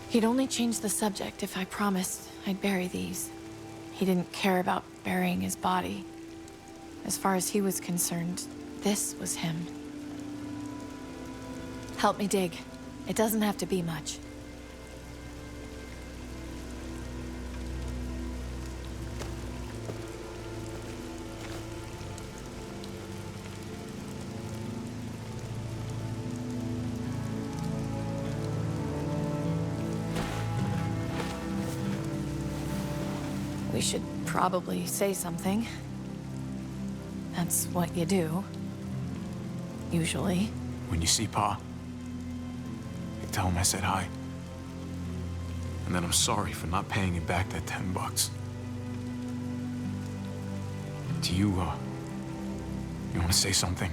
He'd only change the subject if I promised I'd bury these. He didn't care about burying his body. As far as he was concerned, this was him. Help me dig. It doesn't have to be much. should probably say something. That's what you do. Usually. When you see Pa, you tell him I said hi. And then I'm sorry for not paying you back that $10. Do you want to say something?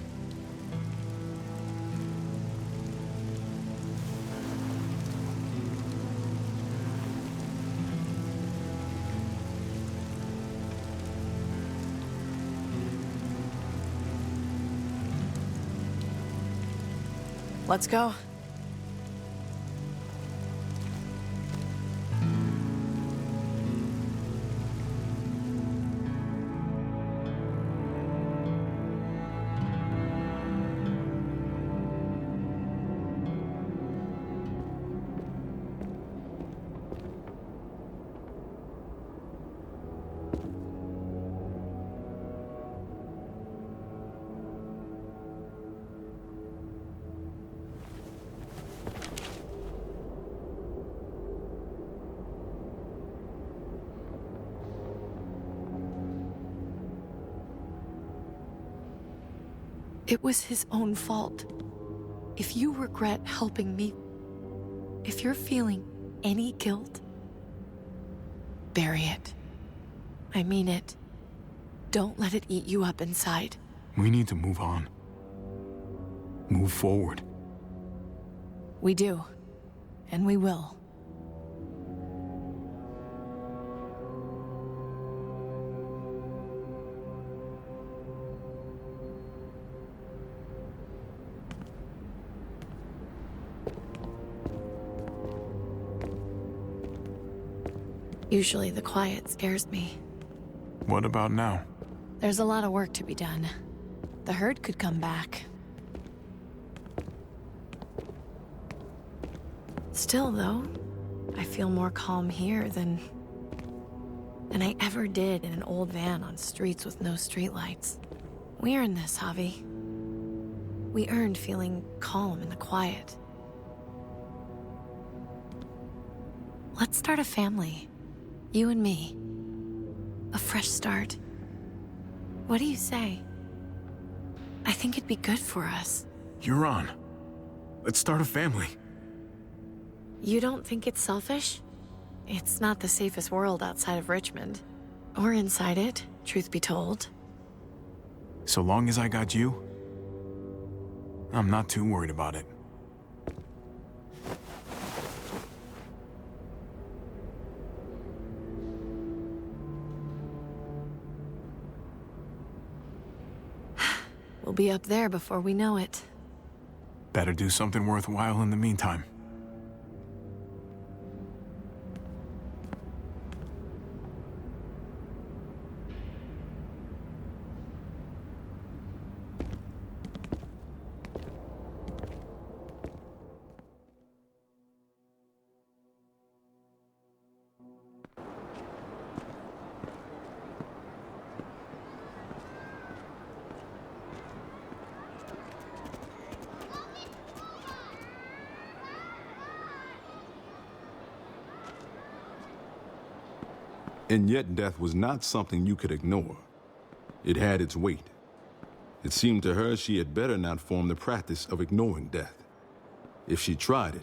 Let's go. It was his own fault. If you regret helping me, if you're feeling any guilt, bury it. I mean it. Don't let it eat you up inside. We need to move on. Move forward. We do. And we will. Usually the quiet scares me. What about now? There's a lot of work to be done. The herd could come back. Still, though, I feel more calm here than I ever did in an old van on streets with no streetlights. We earned this, Javi. We earned feeling calm in the quiet. Let's start a family. You and me. A fresh start. What do you say? I think it'd be good for us. You're on. Let's start a family. You don't think it's selfish? It's not the safest world outside of Richmond. Or inside it, truth be told. So long as I got you, I'm not too worried about it. We'll be up there before we know it. Better do something worthwhile in the meantime. And yet death was not something you could ignore. It had its weight. It seemed to her she had better not form the practice of ignoring death. If she tried it,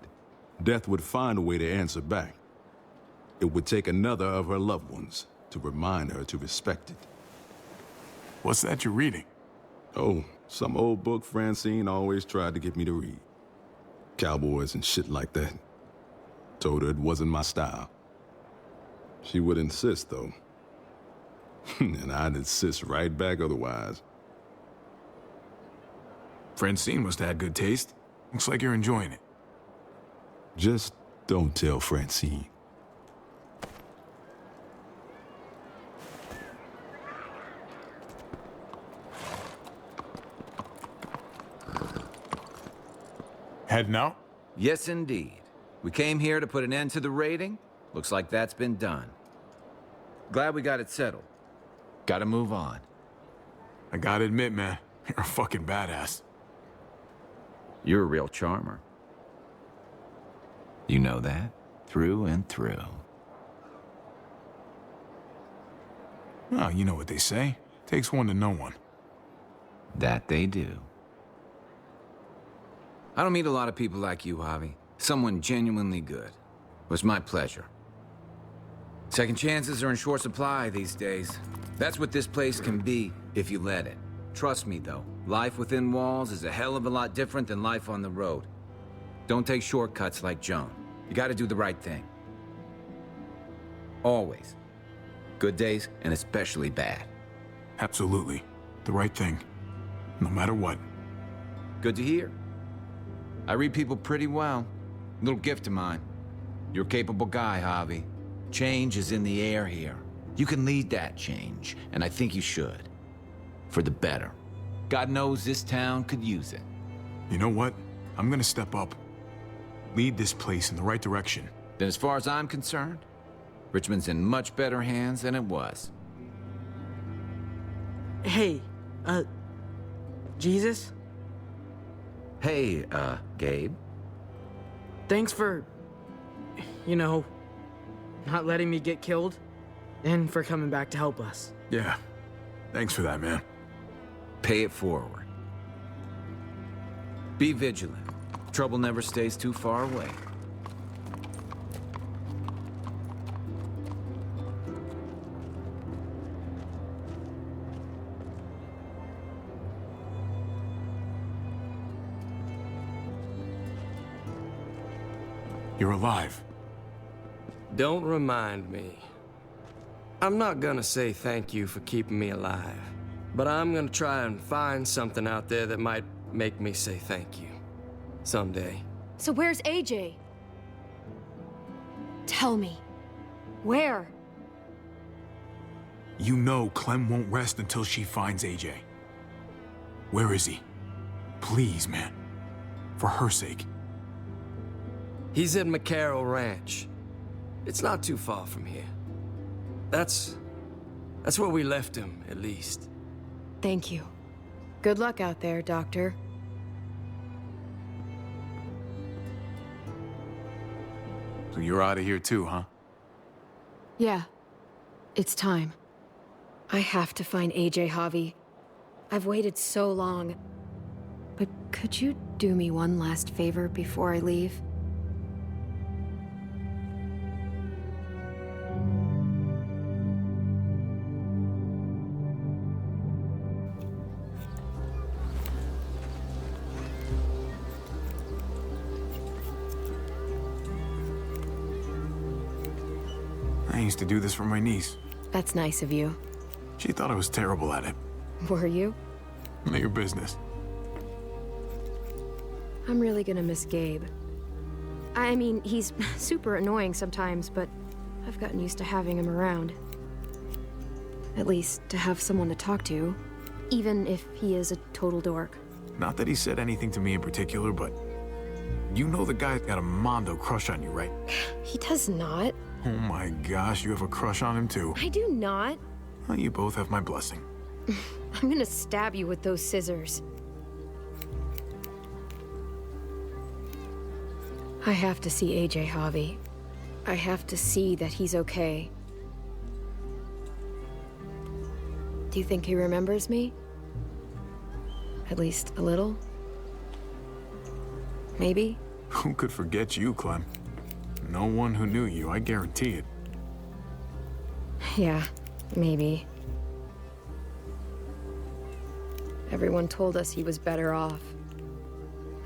death would find a way to answer back. It would take another of her loved ones to remind her to respect it. What's that you're reading? Oh, some old book Francine always tried to get me to read. Cowboys and shit like that. Told her it wasn't my style. She would insist, though. And I'd insist right back otherwise. Francine must have had good taste. Looks like you're enjoying it. Just don't tell Francine. Heading out? Yes, indeed. We came here to put an end to the raiding. Looks like that's been done. Glad we got it settled. Gotta move on. I gotta admit, man, you're a fucking badass. You're a real charmer. You know that? Through and through. Oh, you know what they say. Takes one to know one. That they do. I don't meet a lot of people like you, Javi. Someone genuinely good. It was my pleasure. Second chances are in short supply these days. That's what this place can be, if you let it. Trust me, though. Life within walls is a hell of a lot different than life on the road. Don't take shortcuts like Joan. You gotta do the right thing. Always. Good days, and especially bad. Absolutely. The right thing. No matter what. Good to hear. I read people pretty well. Little gift of mine. You're a capable guy, Javi. Change is in the air here. You can lead that change, and I think you should. For the better. God knows this town could use it. You know what? I'm gonna step up. Lead this place in the right direction. Then as far as I'm concerned, Richmond's in much better hands than it was. Hey, Jesus? Hey, Gabe. Thanks for, not letting me get killed, and for coming back to help us. Yeah. Thanks for that, man. Pay it forward. Be vigilant. Trouble never stays too far away. You're alive. Don't remind me. I'm not gonna say thank you for keeping me alive, but I'm gonna try and find something out there that might make me say thank you. Someday. So where's AJ? Tell me. Where? You know Clem won't rest until she finds AJ. Where is he? Please, man. For her sake. He's at McCarroll Ranch. It's not too far from here. That's where we left him, at least. Thank you. Good luck out there, Doctor. So you're out of here too, huh? Yeah. It's time. I have to find AJ, Javi. I've waited so long. But could you do me one last favor before I leave? I used to do this for my niece. That's nice of you. She thought I was terrible at it. Were you? None of your business. I'm really gonna miss Gabe. I mean, he's super annoying sometimes, but I've gotten used to having him around. At least, to have someone to talk to, even if he is a total dork. Not that he said anything to me in particular, but you know the guy's got a Mondo crush on you, right? He does not. Oh my gosh, you have a crush on him too. I do not. Well, you both have my blessing. I'm gonna stab you with those scissors. I have to see AJ, Javi. I have to see that he's okay. Do you think he remembers me? At least a little? Maybe? Who could forget you, Clem? No one who knew you, I guarantee it. Yeah, maybe. Everyone told us he was better off.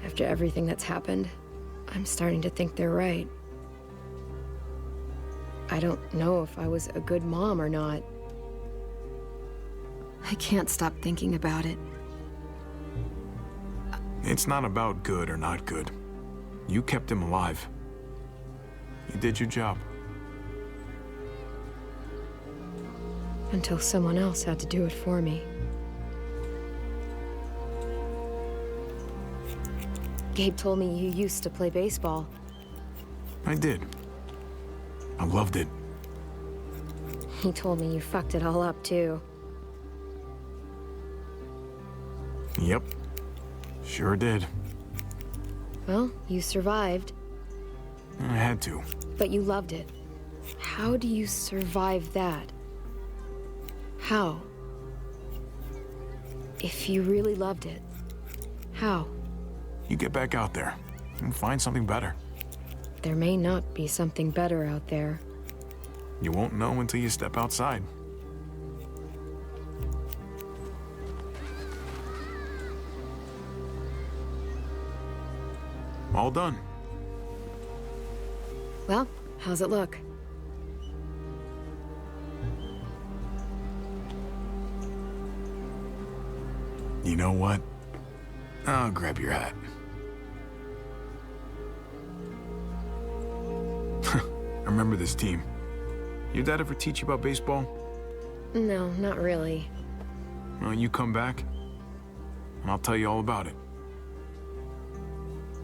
After everything that's happened, I'm starting to think they're right. I don't know if I was a good mom or not. I can't stop thinking about it. It's not about good or not good. You kept him alive. You did your job. Until someone else had to do it for me. Gabe told me you used to play baseball. I did. I loved it. He told me you fucked it all up, too. Yep. Sure did. Well, you survived. I had to. But you loved it. How do you survive that? How? If you really loved it, how? You get back out there and find something better. There may not be something better out there. You won't know until you step outside. All done. Well, how's it look? You know what? I'll grab your hat. I remember this team. Your dad ever teach you about baseball? No, not really. Well, you come back, and I'll tell you all about it.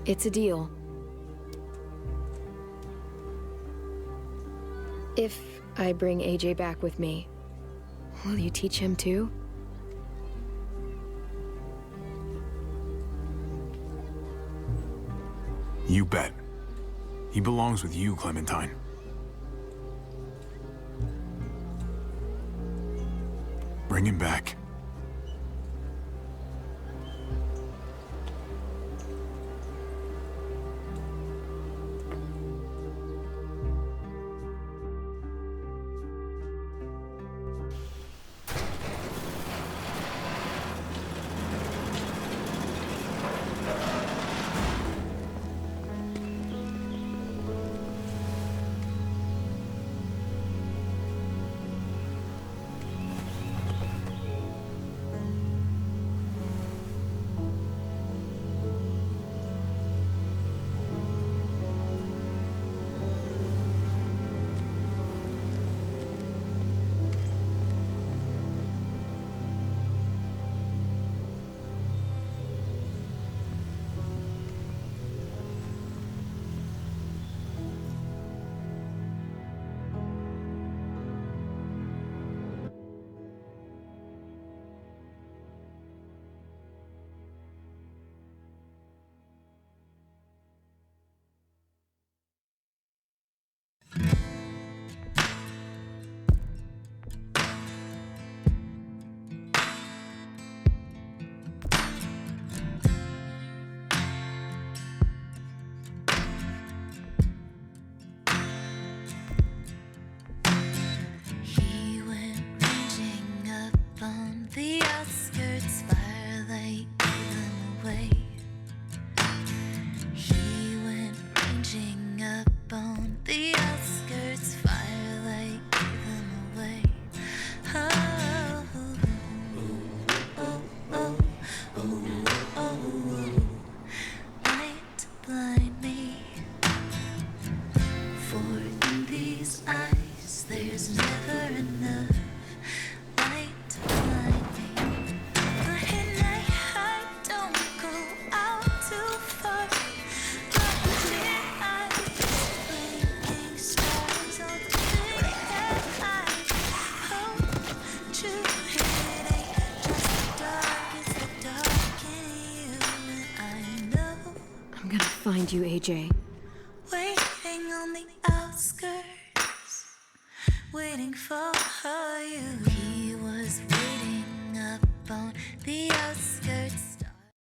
It's a deal. If I bring AJ back with me, will you teach him too? You bet. He belongs with you, Clementine. Bring him back. Find you, AJ. Waiting on the outskirts, waiting for you. He was waiting up on the outskirts.